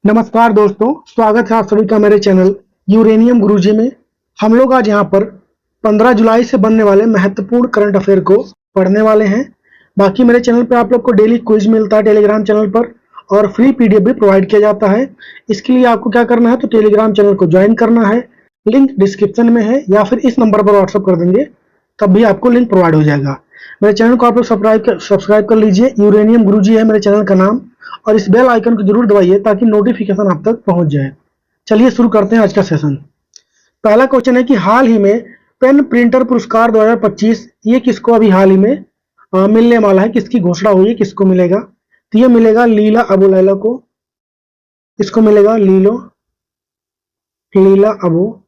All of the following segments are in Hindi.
नमस्कार दोस्तों, स्वागत है आप सभी का मेरे चैनल यूरेनियम गुरुजी में। हम लोग आज यहाँ पर 15 जुलाई से बनने वाले महत्वपूर्ण करंट अफेयर को पढ़ने वाले हैं। बाकी मेरे चैनल पर आप लोग को डेली क्विज मिलता है टेलीग्राम चैनल पर, और फ्री पीडीएफ भी प्रोवाइड किया जाता है। इसके लिए आपको क्या करना है, तो टेलीग्राम चैनल को ज्वाइन करना है। लिंक डिस्क्रिप्शन में है, या फिर इस नंबर पर व्हाट्सअप कर देंगे तब भी आपको लिंक प्रोवाइड हो जाएगा। मेरे चैनल को आप लोग सब्सक्राइब कर लीजिए। यूरेनियम गुरुजी है मेरे चैनल का नाम, और इस बेल आइकन को जरूर दबाइए ताकि नोटिफिकेशन आप तक पहुंच जाए। चलिए शुरू करते हैं आज का सेशन। पहला क्वेश्चन है कि हाल ही में पेन प्रिंटर पुरस्कार 2025 ये किसको अभी हाल ही में मिलने वाला है, किसकी घोषणा हुई है, किसको मिलेगा? तो ये मिलेगा लीला अबू लैला को। किसको मिलेगा? लीला अबू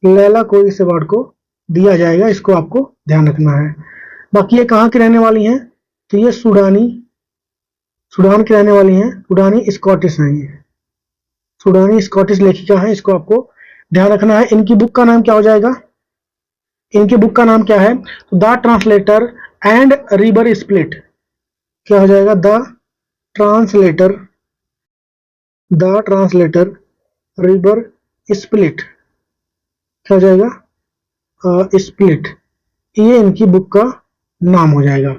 लैला को इस अवार्ड को दिया जाएगा। इसको आपको ध्यान रखना है। बाकी ये कहाँ की रहने वाली हैं? तो ये सूडान की रहने वाली हैं। सूडानी स्कॉटिश हैं। ये सूडानी स्कॉटिश लेखिका हैं, इसको आपको ध्यान रखना है। इनकी बुक का नाम क्या हो जाएगा? इनकी बुक का नाम क्या है? तो the translator and river split. क्या हो जाएगा? The translator river split. क्या हो जाएगा? स्प्लिट। ये इनकी बुक का नाम हो जाएगा।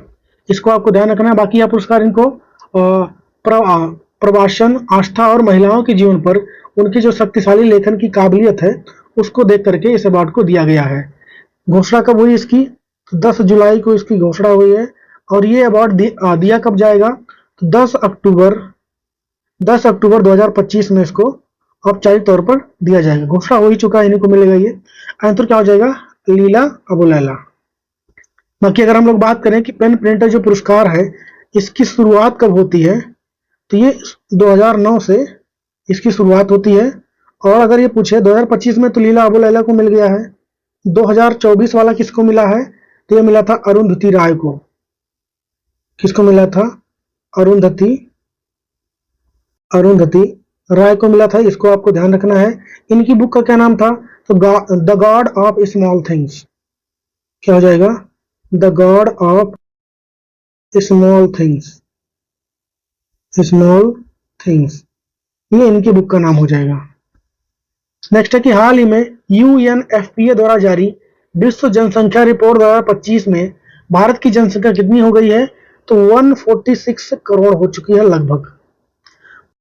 इसको आपको ध्यान रखना है। बाकी यह पुरस्कार इनको प्रवासन, आस्था और महिलाओं के जीवन पर उनकी जो शक्तिशाली लेखन की काबिलियत है उसको देख करके इस अवार्ड को दिया गया है। घोषणा कब हुई इसकी? तो 10 जुलाई को इसकी घोषणा हुई है। और ये अवार्ड दिया कब जाएगा? तो 10 अक्टूबर 2025 में इसको औपचारिक तौर पर दिया जाएगा। घोषणा हो ही चुका है, इन्हीं को मिलेगा ये। आंसर क्या हो जाएगा? लीला अबू लैला। बाकी अगर हम लोग बात करें कि पेन प्रिंटर जो पुरस्कार है इसकी शुरुआत कब होती है, तो ये 2009 से इसकी शुरुआत होती है। और अगर ये पूछे 2025 में, तो लीला अबू लैला को मिल गया है। 2024 वाला किसको मिला है? तो ये मिला था अरुंधति राय को। किसको मिला था? अरुंधति राय को मिला था। इसको आपको ध्यान रखना है। इनकी बुक का क्या नाम था? तो the God of small things. क्या हो जाएगा? The God of small things. ये इनकी बुक का नाम हो जाएगा। नेक्स्ट है कि हाल ही में यूएनएफपीए द्वारा जारी विश्व जनसंख्या रिपोर्ट 2025 में भारत की जनसंख्या कितनी हो गई है? तो 146 करोड़ हो चुकी है लगभग।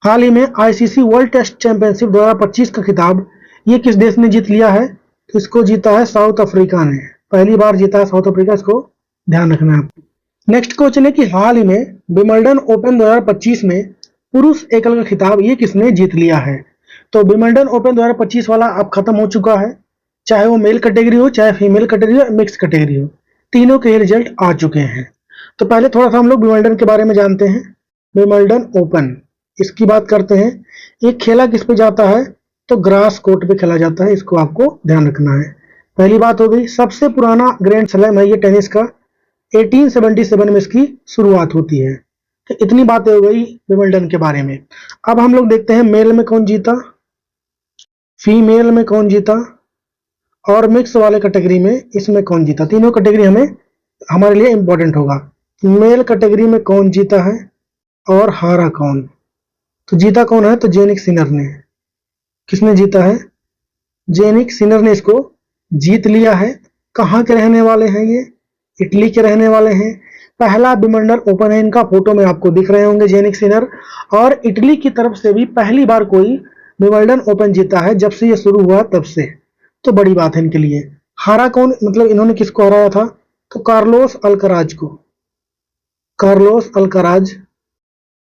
हाल ही में आईसीसी वर्ल्ड टेस्ट चैंपियनशिप 2025 का खिताब ये किस देश ने जीत लिया है? तो इसको जीता है साउथ अफ्रीका ने। पहली बार जीता है साउथ अफ्रीका, इसको ध्यान रखना है आपको। नेक्स्ट क्वेश्चन है कि हाल ही में विंबलडन ओपन 2025 में पुरुष एकल का खिताब ये किसने जीत लिया है? तो विंबलडन ओपन 2025 वाला अब खत्म हो चुका है। चाहे वो मेल कैटेगरी हो, चाहे फीमेल कैटेगरी हो, मिक्स कैटेगरी हो, तीनों के रिजल्ट आ चुके हैं। तो पहले थोड़ा सा हम लोग विंबलडन के बारे में जानते हैं। विंबलडन ओपन इसकी बात करते हैं। ये खेला किस पे जाता है? तो ग्रास कोर्ट पे खेला जाता है। इसको आपको ध्यान रखना है। पहली बात हो गई। सबसे पुराना ग्रैंड स्लैम है ये टेनिस का। 1877 में इसकी शुरुआत होती है। तो इतनी बातें हो गई विंबलडन के बारे में। अब हम लोग देखते हैं मेल में कौन जीता, फीमेल में कौन जीता, और मिक्स वाले कैटेगरी में इसमें कौन जीता। तीनों कैटेगरी हमारे लिए इंपॉर्टेंट होगा। मेल कैटेगरी में कौन जीता है और हारा कौन? तो जीता कौन है? तो जेनिक सिनर ने। किसने जीता है? जेनिक सिनर ने इसको जीत लिया है। कहाँ के रहने वाले हैं ये? इटली के रहने वाले हैं। पहला विंबलडन ओपन है इनका, फोटो में आपको दिख रहे होंगे जेनिक सिनर। और इटली की तरफ से भी पहली बार कोई विंबलडन ओपन जीता है जब से ये शुरू हुआ तब से। तो बड़ी बात है इनके लिए। हारा कौन? मतलब इन्होंने किसको हराया था? तो कार्लोस अल्कराज को। कार्लोस अल्कराज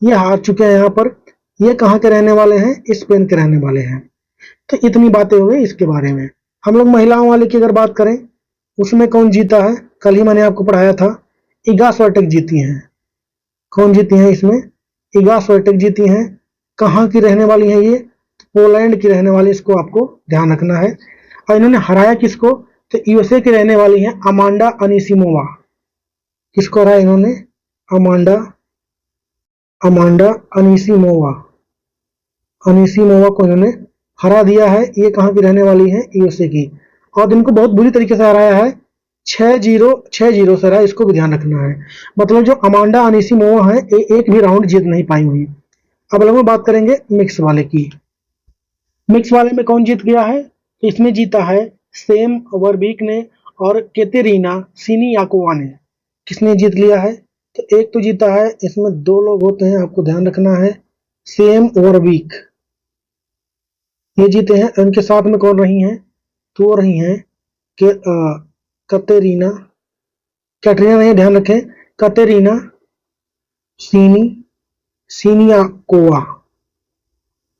ये हार चुके हैं यहाँ पर। ये कहाँ के रहने वाले हैं? स्पेन के रहने वाले हैं। तो इतनी बातें हो गई इसके बारे में। हम लोग महिलाओं वाले की अगर बात करें, उसमें कौन जीता है? कल ही मैंने आपको पढ़ाया था। इगा स्विएटेक जीती हैं। कौन जीती हैं इसमें? इगा स्विएटेक जीती हैं। कहाँ की रहने वाली हैं ये? पोलैंड की रहने वाली। इसको आपको ध्यान रखना है। और इन्होंने हराया किसको? तो यूएसए की रहने वाली हैं अमांडा अनिसिमोवा। किसको हराया इन्होंने? अमांडा अनिसिमोवा को इन्होंने हरा दिया है। ये कहाँ की रहने वाली है? यूएसए की। और इनको बहुत बुरी तरीके से हराया है। 6-0 से रहा। इसको भी ध्यान रखना है। मतलब जो अमांडा अनिसिमोवा है एक भी राउंड जीत नहीं पाई हुई। अब लोग बात करेंगे मिक्स वाले की। मिक्स वाले में कौन जीत गया है? तो इसमें जीता है सेम वर्बिक ने और केतेरीना सिनियाकोवा ने। किसने जीत लिया है? तो एक तो जीता है, इसमें दो लोग होते हैं, आपको ध्यान रखना है, सेम वर्बिक ये जीते हैं। इनके साथ में कौन रही हैं? तो वो रही हैं के कतेरीना, कैटरीना नहीं, ध्यान रखें, कतेरीना सिनियाकोवा।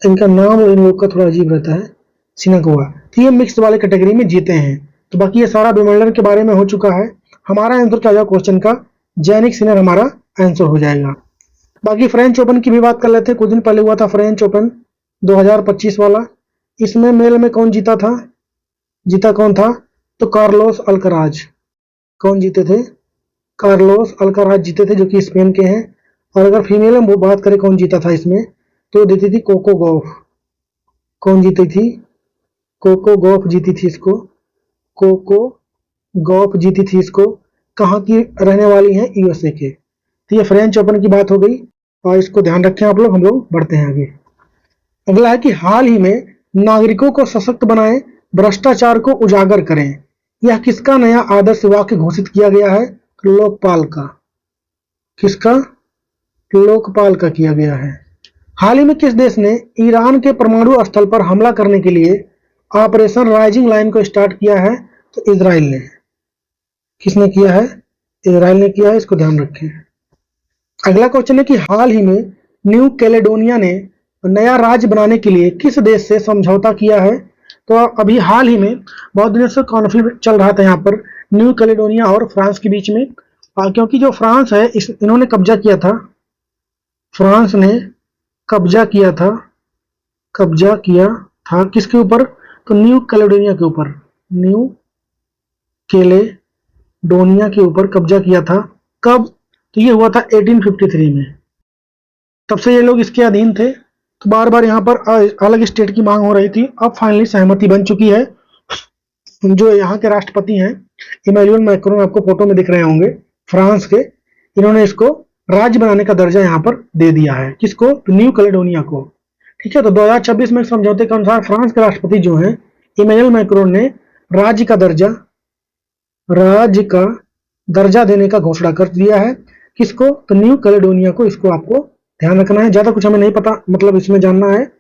इनका नाम इन लोग का थोड़ा अजीब रहता है, सिनियाकोवा। तो ये मिक्स वाले कैटेगरी में जीते हैं। तो बाकी ये सारा विंबलडन के बारे में हो चुका है। हमारा आंसर क्या होगा क्वेश्चन का? जैनिक सिनर हमारा आंसर हो जाएगा। बाकी फ्रेंच ओपन की भी बात कर लेते हैं। कुछ दिन पहले हुआ था फ्रेंच ओपन 2025 वाला। इसमें मेल में कौन जीता था? जीता कौन था? तो कार्लोस अल्कराज। कौन जीते थे? कार्लोस अल्कराज जीते थे, जो कि स्पेन के हैं। और अगर फीमेल में बात करें कौन जीता था इसमें, तो देती थी कोको गॉफ। कौन जीती थी? कोको गॉफ जीती थी इसको। कोको गॉफ जीती थी इसको। कहाँ की रहने वाली हैं? यूएसए के। तो ये फ्रेंच ओपन की बात हो गई और इसको ध्यान रखें आप लोग। हम लोग बढ़ते हैं आगे। अगला है कि हाल ही में नागरिकों को सशक्त बनाएं, भ्रष्टाचार को उजागर करें। यह किसका नया आदर्श वाक्य घोषित किया गया है? लोकपाल का। किसका? लोकपाल का किया गया है। हाल ही में किस देश ने ईरान के परमाणु स्थल पर हमला करने के लिए ऑपरेशन राइजिंग लाइन को स्टार्ट किया है? तो इजराइल ने। किसने किया है? इजराइल ने किया है, इसको ध्यान रखें। अगला क्वेश्चन है कि हाल ही में न्यू कैलेडोनिया ने नया राज्य बनाने के लिए किस देश से समझौता किया है? तो अभी हाल ही में बहुत दिनों से कॉन्फ्लिक्ट चल रहा था यहाँ पर न्यू कैलेडोनिया और फ्रांस के बीच में, क्योंकि जो फ्रांस है इन्होंने कब्जा किया था। फ्रांस ने कब्जा किया था किसके ऊपर? तो न्यू कैलेडोनिया के ऊपर। न्यू कैलेडोनिया के ऊपर कब्जा किया था। कब? तो ये हुआ था 1853 में। तब से ये लोग इसके अधीन थे। तो बार बार यहाँ पर अलग स्टेट की मांग हो रही थी। अब फाइनली सहमति बन चुकी है। जो यहाँ के राष्ट्रपति हैं इमैनुअल मैक्रोन, आपको फोटो में दिख रहे होंगे, फ्रांस के, इन्होंने इसको राज्य बनाने का दर्जा यहाँ पर दे दिया है। किसको? तो न्यू कैलेडोनिया को। ठीक है। तो 2026 में समझौते के अनुसार फ्रांस के राष्ट्रपति जो हैं इमैनुअल मैक्रोन ने राज्य का दर्जा देने का घोषणा कर दिया है। किसको? तो न्यू कैलेडोनिया को। इसको आपको ध्यान रखना है, ज्यादा कुछ हमें नहीं पता, मतलब इसमें जानना है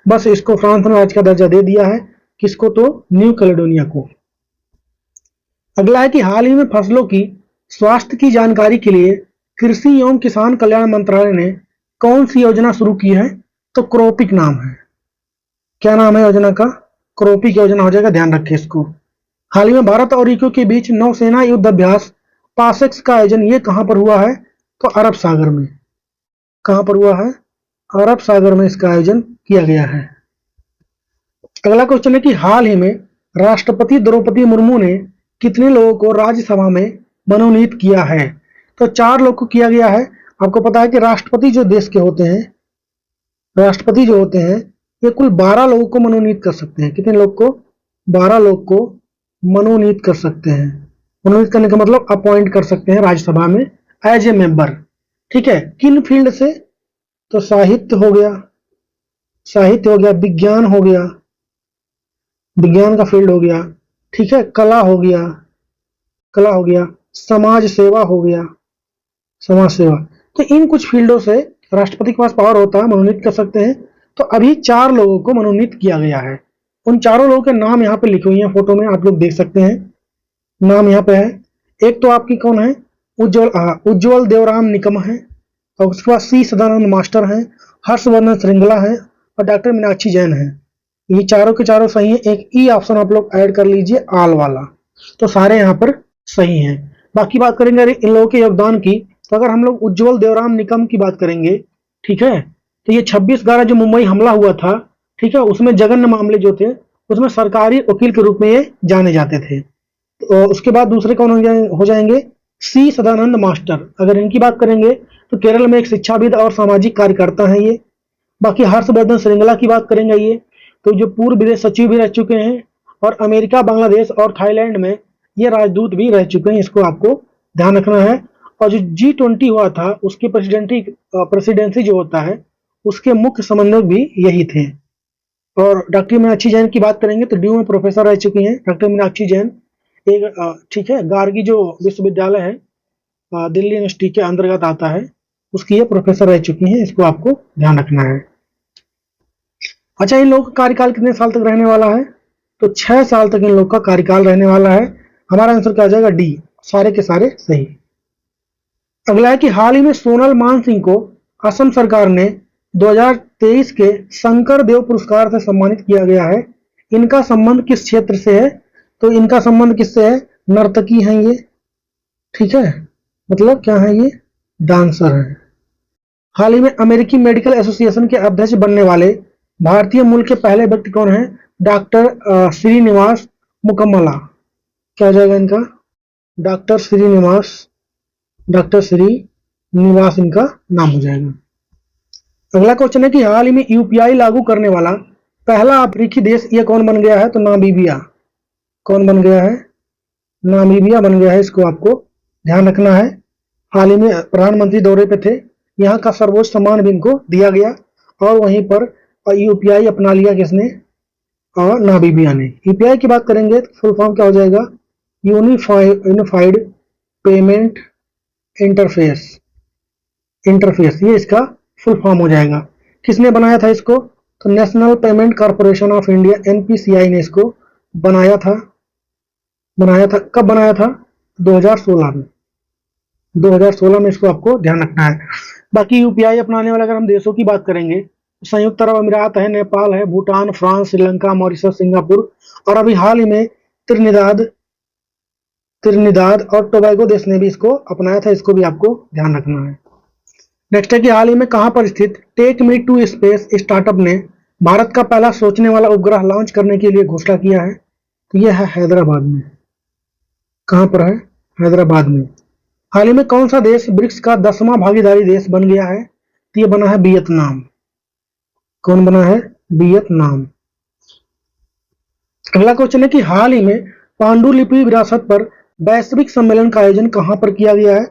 बस। इसको फ्रांस ने राज्य का दर्जा दे दिया है। किसको? तो न्यू कैलेडोनिया को। अगला है कि हाल ही में फसलों की स्वास्थ्य की जानकारी के लिए कृषि एवं किसान कल्याण मंत्रालय ने कौन सी योजना शुरू की है? तो क्रोपिक नाम है। क्या नाम है योजना का? क्रोपिक योजना हो जाएगा, ध्यान रखें इसको। हाल ही में भारत और यूके के बीच नौसेना युद्ध अभ्यास पासेक्स का आयोजन ये कहां पर हुआ है? तो अरब सागर में। कहां पर हुआ है? अरब सागर में इसका आयोजन किया गया है। अगला क्वेश्चन है कि हाल ही में राष्ट्रपति द्रौपदी मुर्मू ने कितने लोगों को राज्यसभा में मनोनीत किया है? तो 4 लोग को किया गया है। आपको पता है कि राष्ट्रपति जो देश के होते हैं, राष्ट्रपति जो होते हैं ये कुल 12 लोगों को मनोनीत कर सकते हैं। कितने लोग को? 12 लोग को मनोनीत कर सकते हैं। मनोनीत करने का मतलब अपॉइंट कर सकते हैं राज्यसभा में एज ए मेंबर। ठीक है। किन फील्ड से? तो साहित्य हो गया, विज्ञान हो गया, विज्ञान का फील्ड हो गया। ठीक है। कला हो गया, समाज सेवा हो गया, समाज सेवा। तो इन कुछ फील्डों से राष्ट्रपति के पास पावर होता है, मनोनीत कर सकते हैं। तो अभी 4 लोगों को मनोनीत किया गया है। उन चारों लोगों के नाम यहाँ पे लिखे हुए हैं, फोटो में आप लोग देख सकते हैं, नाम यहाँ पे है। एक तो आपकी कौन है? उज्ज्वल देवराम निकम है, और उसके बाद सी सदानंद मास्टर हैं, हर्षवर्धन श्रृंगला है और डॉक्टर मीनाक्षी जैन है। ये चारों के चारों सही है। एक ई ऑप्शन आप लोग ऐड कर लीजिए, आल वाला। तो सारे यहाँ पर सही हैं। बाकी बात करेंगे इन लोगों के योगदान की, तो अगर हम लोग उज्ज्वल देवराम निकम की बात करेंगे, ठीक है, तो ये 26/11 जो मुंबई हमला हुआ था, ठीक है, उसमें जघन्य मामले जो थे उसमें सरकारी वकील के रूप में ये जाने जाते थे। तो उसके बाद दूसरे कौन हो जाएंगे? सी सदानंद मास्टर। अगर इनकी बात करेंगे तो केरल में एक शिक्षाविद और सामाजिक कार्यकर्ता हैं ये। बाकी हर्षवर्धन श्रृंगला की बात करेंगे ये तो जो पूर्व विदेश सचिव भी रह चुके हैं और अमेरिका, बांग्लादेश और थाईलैंड में ये राजदूत भी रह चुके हैं। इसको आपको ध्यान रखना है। और जो G20 हुआ था उसकी प्रेसिडेंसी जो होता है उसके मुख्य समन्वयक भी यही थे। और डॉक्टर मीनाक्षी जैन की बात करेंगे तो ड्यू में प्रोफेसर रह चुकी हैं डॉक्टर मीनाक्षी जैन। एक ठीक है, गार्गी जो विश्वविद्यालय है दिल्ली यूनिवर्सिटी के अंतर्गत आता है, उसकी ये प्रोफेसर रह चुकी हैं, इसको आपको ध्यान रखना है। अच्छा, इन लोगों का कार्यकाल कितने साल तक रहने वाला है? तो 6 साल तक इन लोग का कार्यकाल रहने वाला है। हमारा आंसर क्या आ जाएगा? डी, सारे के सारे सही। अगला है कि हाल ही में सोनल मान सिंह को असम सरकार ने 2023 के शंकर देव पुरस्कार से सम्मानित किया गया है। इनका संबंध किस क्षेत्र से है? तो इनका संबंध किससे है? नर्तकी हैं ये, ठीक है, मतलब क्या है ये? डांसर है। हाल ही में अमेरिकी मेडिकल एसोसिएशन के अध्यक्ष बनने वाले भारतीय मूल के पहले व्यक्ति कौन है? डॉक्टर श्रीनिवास मुकम्मला। क्या हो जाएगा इनका? डॉक्टर श्रीनिवास इनका नाम हो जाएगा। अगला क्वेश्चन है कि हाल ही में यूपीआई लागू करने वाला पहला अफ्रीकी देश ये कौन बन गया है? तो नामीबिया। कौन बन गया है? नामीबिया बन गया है, इसको आपको ध्यान रखना है। हाल ही में प्रधानमंत्री दौरे पे थे, यहाँ का सर्वोच्च सम्मान भी इनको दिया गया और वहीं पर यूपीआई अपना लिया किसने? और नामीबिया ने। यूपीआई की बात करेंगे तो फुल फॉर्म क्या हो जाएगा? यूनिफाइड पेमेंट इंटरफेस, ये इसका फुल फॉर्म हो जाएगा। किसने बनाया था इसको? तो national payment corporation of India NPCI ने इसको बनाया था। कब बनाया था? 2016 में। 2016 में इसको आपको ध्यान रखना है। बाकी यूपीआई अपनाने वाले अगर हम देशों की बात करेंगे तो संयुक्त अरब अमीरात है, नेपाल है, Bhutan, France, Sri Lanka, Mauritius, Singapore और अभी हाल ही में त्रिनिदाद और टोबैगो देश ने भी इसको अपनाया था, इसको भी आपको ध्यान रखना है। नेक्स्ट है कि हाल ही में कहां पर स्थित take me to space startup ने भारत का पहला सोचने वाला उपग्रह लॉन्च करने के लिए घोषणा किया है? तो यह है हैदराबाद में। कहां पर है? हैदराबाद में। हाल ही में कौन सा देश ब्रिक्स का 10वां भागीदारी देश बन गया है? तो यह बना है वियतनाम। कौन बना है? वियतनाम। अगला क्वेश्चन है कि हाल ही में पांडुलिपि विरासत पर वैश्विक सम्मेलन का आयोजन कहां पर किया गया है?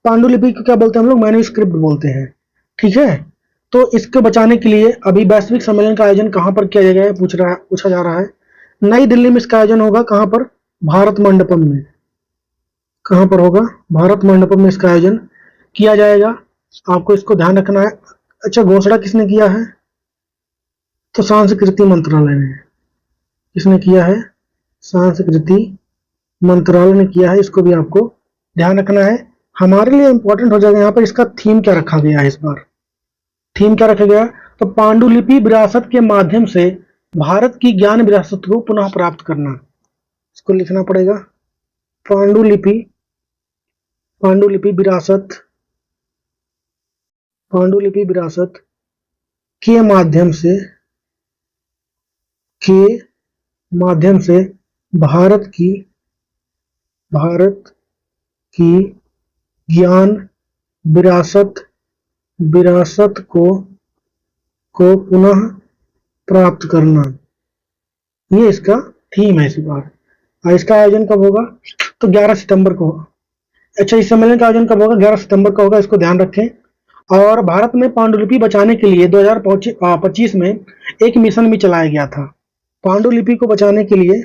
पांडुलिपि को क्या बोलते हैं हम लोग? मैन्यूस्क्रिप्ट बोलते हैं, ठीक है। तो इसको बचाने के लिए अभी वैश्विक सम्मेलन का आयोजन कहां पर किया गया है पूछा जा रहा है। नई दिल्ली में इसका आयोजन होगा। कहां पर? भारत मंडपम में। कहां पर होगा? भारत मंडपम में इसका आयोजन किया जाएगा, आपको इसको ध्यान रखना है। अच्छा, घोषणा किसने किया है? तो संस्कृति मंत्रालय ने। किसने किया है? संस्कृति मंत्रालय ने किया है, इसको भी आपको ध्यान रखना है। हमारे लिए इंपॉर्टेंट हो जाएगा यहाँ पर इसका थीम क्या रखा गया है। इस बार थीम क्या रखा गया? तो पांडुलिपि विरासत के माध्यम से भारत की ज्ञान विरासत को पुनः प्राप्त करना, इसको लिखना पड़ेगा। पांडुलिपि विरासत के माध्यम से भारत की ज्ञान विरासत को पुनः प्राप्त करना, ये इसका थीम है इस बार। इसका आयोजन कब होगा? तो 11 सितंबर को होगा। अच्छा, इस सम्मेलन का आयोजन कब होगा? 11 सितंबर को होगा, इसको ध्यान रखें। और भारत में पांडुलिपि बचाने के लिए 2025 में एक मिशन भी चलाया गया था। पांडुलिपि को बचाने के लिए,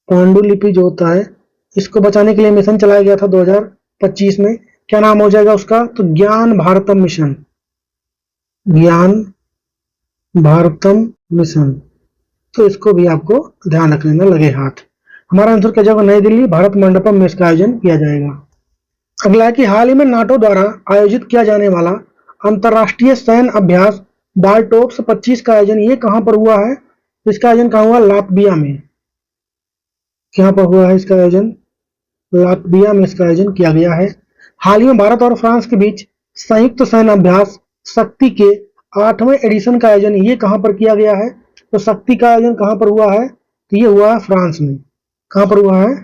पांडुलिपि जो होता है इसको बचाने के लिए मिशन चलाया गया था 2025 में। क्या नाम हो जाएगा उसका? तो ज्ञान भारतम मिशन। तो इसको भी आपको ध्यान रख लेना, लगे हाथ। हमारा आंसर क्या जाएगा? नई दिल्ली, भारत मंडपम में इसका आयोजन किया जाएगा। अगला है कि हाल ही में नाटो द्वारा आयोजित किया जाने वाला अंतरराष्ट्रीय सैन्य अभ्यास बाल्टोप्स 25 का आयोजन ये कहां पर हुआ है? इसका आयोजन कहां हुआ? लात्विया में। कहां पर हुआ है इसका आयोजन? लात्विया में इसका आयोजन किया गया है। हाल ही में भारत और फ्रांस के बीच संयुक्त सैन्य अभ्यास शक्ति के 8वें एडिशन का आयोजन ये कहां पर किया गया है? तो शक्ति का आयोजन कहां पर हुआ है? तो ये हुआ है फ्रांस में। कहां पर हुआ है?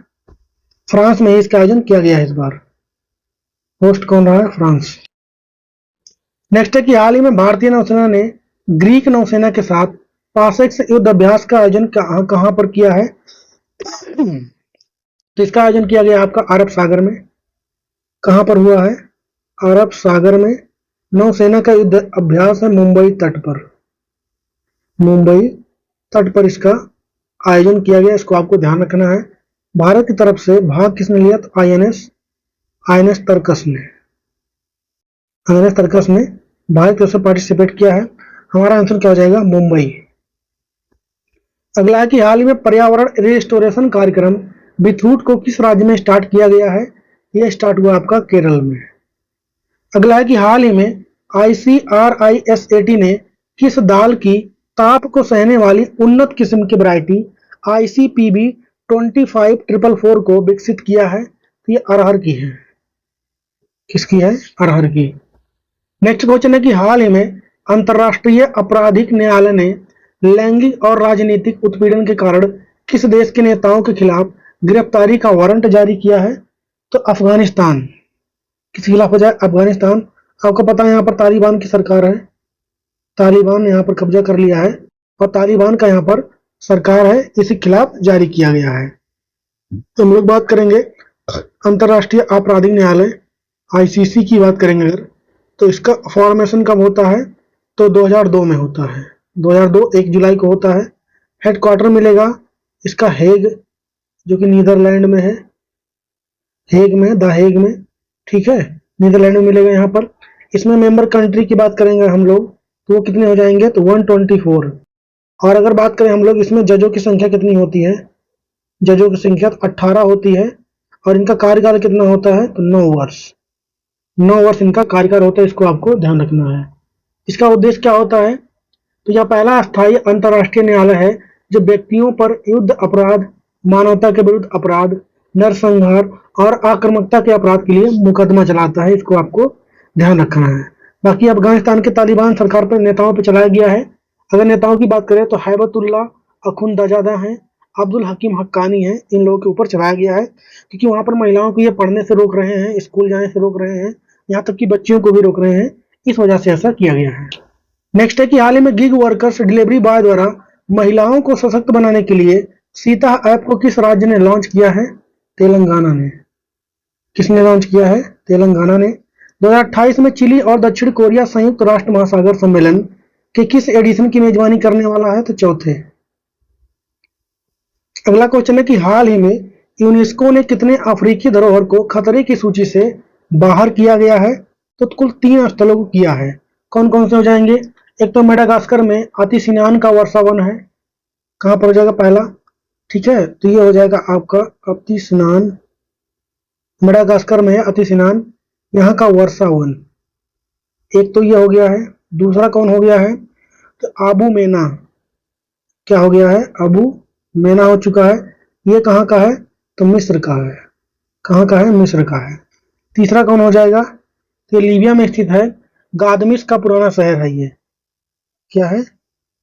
फ्रांस में इसका आयोजन किया गया है इस बार। होस्ट कौन रहा है? फ्रांस। नेक्स्ट है कि हाल ही में भारतीय नौसेना ने ग्रीक नौसेना के साथ पासेक्स युद्ध अभ्यास का आयोजन कहां पर किया है? तो इसका आयोजन किया गया आपका अरब सागर में। कहां पर हुआ है? अरब सागर में नौसेना का युद्ध अभ्यास है मुंबई तट पर। मुंबई तट पर इसका आयोजन किया गया, इसको आपको ध्यान रखना है। भारत की तरफ से भाग किसने लिया? तो आईएनएस तरकस ने। आईएनएस तरकस ने भारत की तरफ से पार्टिसिपेट किया है। हमारा आंसर क्या हो जाएगा? मुंबई। अगला है कि हाल ही में पर्यावरण रिस्टोरेशन कार्यक्रम बिथरूट को किस राज्य में स्टार्ट किया गया है? यह स्टार्ट हुआ आपका केरल में। अगला है कि हाल ही में ICRISAT ने किस दाल की ताप को सहने वाली उन्नत किस्म की वैरायटी ICPB 25444 को विकसित किया है? तो ये अरहर की है। किसकी है? अरहर की। नेक्स्ट क्वेश्चन है कि हाल ही में अंतर्राष्ट्रीय आपराधिक न्यायालय ने लैंगिक और राजनीतिक उत्पीड़न के कारण किस देश के नेताओं के खिलाफ गिरफ्तारी का वारंट जारी किया है? तो अफगानिस्तान। किसके खिलाफ हो जाए? अफगानिस्तान। आपको पता है यहाँ पर तालिबान की सरकार है, तालिबान ने यहाँ पर कब्जा कर लिया है और तालिबान का यहाँ पर सरकार है, इसी खिलाफ जारी किया गया है। तो हम लोग बात करेंगे अंतर्राष्ट्रीय आपराधिक न्यायालय ICC की बात करेंगे अगर, तो इसका फॉर्मेशन कब होता है? तो 2002 में होता है। 2002 1 जुलाई को होता है। हेडक्वार्टर मिलेगा इसका हेग, जो कि नीदरलैंड में है, हेग में, द हेग में, ठीक है, नीदरलैंड में मिलेगा यहाँ पर। इसमें मेंबर कंट्री की बात करेंगे हम लोग तो वो कितने हो जाएंगे? तो 124। और अगर बात करें हम लोग इसमें जजों की संख्या कितनी होती है? जजों की संख्या 18 होती है और इनका कार्यकाल कितना होता है? तो 9 वर्ष। 9 वर्ष इनका कार्यकाल होता है, इसको आपको ध्यान रखना है। इसका उद्देश्य क्या होता है? तो यह पहला अस्थायी अंतर्राष्ट्रीय न्यायालय है जो व्यक्तियों पर युद्ध अपराध, मानवता के विरुद्ध अपराध, नरसंहार और आक्रामकता के अपराध के लिए मुकदमा चलाता है, इसको आपको ध्यान रखना है। बाकी अफगानिस्तान के तालिबान सरकार पर नेताओं पर चलाया गया है। अगर नेताओं की बात करें तो हैबतुल्लाह अखुंदजादा हैं, अब्दुल हकीम हक्कानी हैं, इन लोगों के ऊपर चलाया गया है क्योंकि वहां पर महिलाओं को ये पढ़ने से रोक रहे हैं, स्कूल जाने से रोक रहे हैं, यहाँ तक कि बच्चियों को भी रोक रहे हैं, इस वजह से ऐसा किया गया है। नेक्स्ट है कि हाल ही में गिग वर्कर्स डिलीवरी बॉय द्वारा महिलाओं को सशक्त बनाने के लिए सीता ऐप को किस राज्य ने लॉन्च किया है? तेलंगाना ने। किसने लॉन्च किया है? तेलंगाना ने। 2028 में चिली और दक्षिण कोरिया संयुक्त राष्ट्र महासागर सम्मेलन के किस एडिशन की मेजबानी करने वाला है? तो चौथे। अगला क्वेश्चन है कि हाल ही में यूनेस्को ने कितने अफ्रीकी धरोहर को खतरे की सूची से बाहर किया गया है? तो कुल 3 स्थलों को किया है। कौन कौन से हो जाएंगे? एक तो मेडागास्कर में अतिसिनान का वर्षा वन है, कहां पर हो जाएगा? पहला, ठीक है, तो ये हो जाएगा आपका अतिसिनान, मेडागास्कर में है अतिसिनान, यहाँ का वर्षा वन। एक तो ये हो गया है। दूसरा कौन हो गया है? तो आबू मेना। क्या हो गया है? अबू मेना हो चुका है। ये कहाँ का है? तो मिस्र का है। कहाँ का है? मिस्र का है। तीसरा कौन हो जाएगा? तो लीबिया में स्थित है, गादमिस का पुराना शहर है ये। क्या है?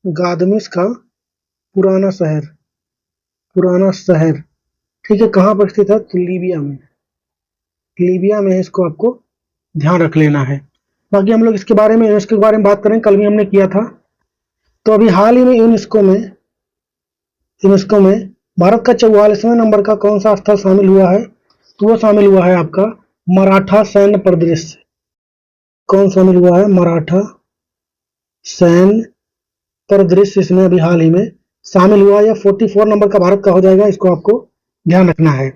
गादमिस का पुराना शहर, पुराना शहर, ठीक है। कहाँ पर स्थित है? तो लीबिया में, लीबिया में है, इसको आपको ध्यान रख लेना है। बाकी हम लोग इसके बारे में, यूनेस्को के बारे में बात करें, कल भी हमने किया था। तो अभी हाल ही में यूनेस्को में भारत का 44वें नंबर का कौन सा स्थल शामिल हुआ है? तो वो शामिल हुआ है आपका मराठा सैन्य परिदृश्य। कौन शामिल हुआ है? मराठा सैन्य परिदृश्य, इसमें अभी हाल ही में शामिल हुआ। या 44 नंबर का भारत का हो जाएगा, इसको आपको ध्यान रखना है।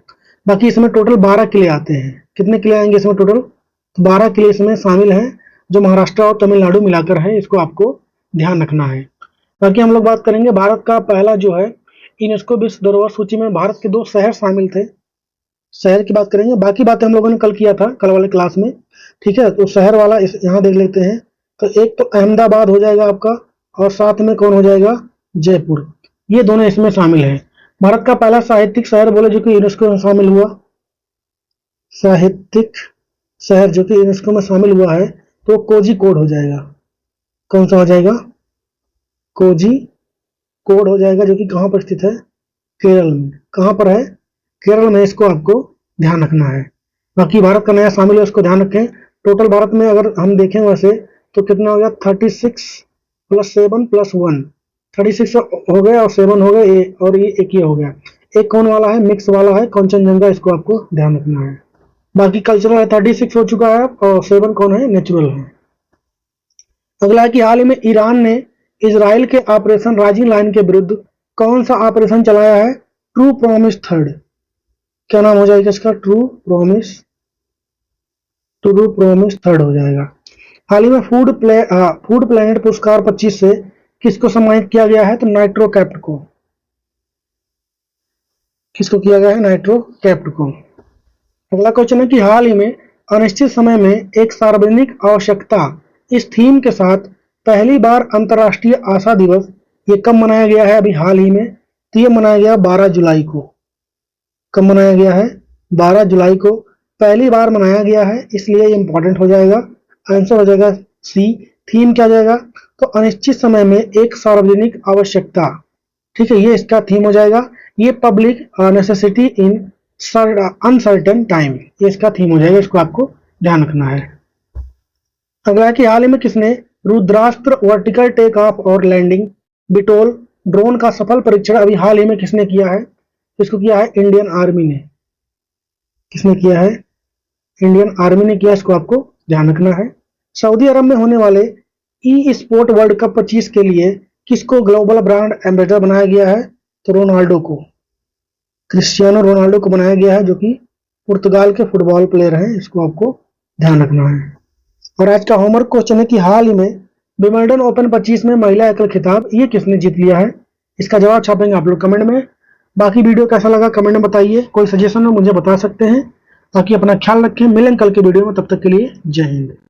बाकी इसमें टोटल 12 किले आते हैं। कितने किले आएंगे इसमें टोटल? तो 12 किले इसमें शामिल हैं, जो महाराष्ट्र और तमिलनाडु मिलाकर है, इसको आपको ध्यान रखना है। बाकी हम लोग बात करेंगे भारत का पहला जो है यूनेस्को विश्व धरोहर सूची में भारत के 2 शहर शामिल थे, शहर की बात करेंगे। बाकी बातें हम लोगों ने कल किया था, कल वाले क्लास में, ठीक है। तो शहर वाला यहाँ देख लेते हैं। तो एक तो अहमदाबाद हो जाएगा आपका, और साथ में कौन हो जाएगा? जयपुर। ये दोनों इसमें शामिल है। भारत का पहला साहित्यिक शहर बोले जो कि यूनेस्को में शामिल हुआ, साहित्यिक शहर जो कि यूनेस्को में शामिल हुआ है, तो कोझिकोड हो जाएगा। कौन सा हो जाएगा? कोझिकोड हो जाएगा, जो कि कहां पर स्थित है? केरल में। कहां पर है? केरल में। इसको आपको ध्यान रखना है। बाकी भारत का नया शामिल है, उसको ध्यान रखें। टोटल भारत में अगर हम देखें वैसे तो कितना हो गया? 36 + 7 + 1, 36 हो गया और 7 हो गए, और ये एक ये हो गया। एक कौन वाला है? मिक्स वाला है, कंचनजंगा, इसको आपको ध्यान रखना है। बाकी कल्चरल है 36 हो चुका है, और 7 कौन है? नेचुरल है। अगला है कि हाल ही में ईरान ने इजराइल के ऑपरेशन राइजिंग लाइन के विरुद्ध कौन सा ऑपरेशन चलाया है? True promise third. क्या नाम हो जाएगा इसका? ट्रू प्रॉमिस थर्ड हो जाएगा। हाल ही में फूड प्लेनेट पुरस्कार 25 से किसको सम्मानित किया गया है? तो नाइट्रो कैप्ट को। किसको किया गया है? नाइट्रो कैप्ट को। अगला क्वेश्चन है कि हाल ही में अनिश्चित समय में एक सार्वजनिक आवश्यकता इस थीम के साथ पहली बार अंतर्राष्ट्रीय आशा दिवस ये कब मनाया गया है? अभी हाल ही में, तो ये मनाया गया 12 जुलाई को। कब मनाया गया है? 12 जुलाई को पहली बार मनाया गया है, इसलिए ये इंपॉर्टेंट हो जाएगा। आंसर हो जाएगा सी। थीम क्या जाएगा? तो अनिश्चित समय में एक सार्वजनिक आवश्यकता। ठीक है, ये इसका थीम हो जाएगा। ये public necessity in uncertain time, ये इसका थीम हो जाएगा। इसको आपको ध्यान रखना है। अगला है कि हाल ही में किसने रुद्रास्त्र वर्टिकल टेक ऑफ और लैंडिंग बिटोल ड्रोन का सफल परीक्षण अभी हाल ही में किसने किया है? इसको किया है इंडियन आर्मी ने। किसने किया है? इंडियन आर्मी ने किया। इसको आपको ध्यान रखना है। सऊदी अरब में होने वाले ई स्पोर्ट वर्ल्ड कप 25 के लिए किसको ग्लोबल ब्रांड एम्बेसडर बनाया गया है? तो रोनाल्डो को, क्रिस्टियानो रोनाल्डो को बनाया गया है, जो कि पुर्तगाल के फुटबॉल प्लेयर हैं। इसको आपको ध्यान रखना है। और आज का होमवर्क क्वेश्चन है कि हाल ही में विंबलडन ओपन 25 में महिला एकल खिताब ये किसने जीत लिया है? इसका जवाब छापेंगे आप लोग कमेंट में। बाकी वीडियो कैसा लगा कमेंट में बताइए। कोई सजेशन हो मुझे बता सकते हैं। बाकी अपना ख्याल रखें। मिलेंगे कल के वीडियो में, तब तक के लिए जय हिंद।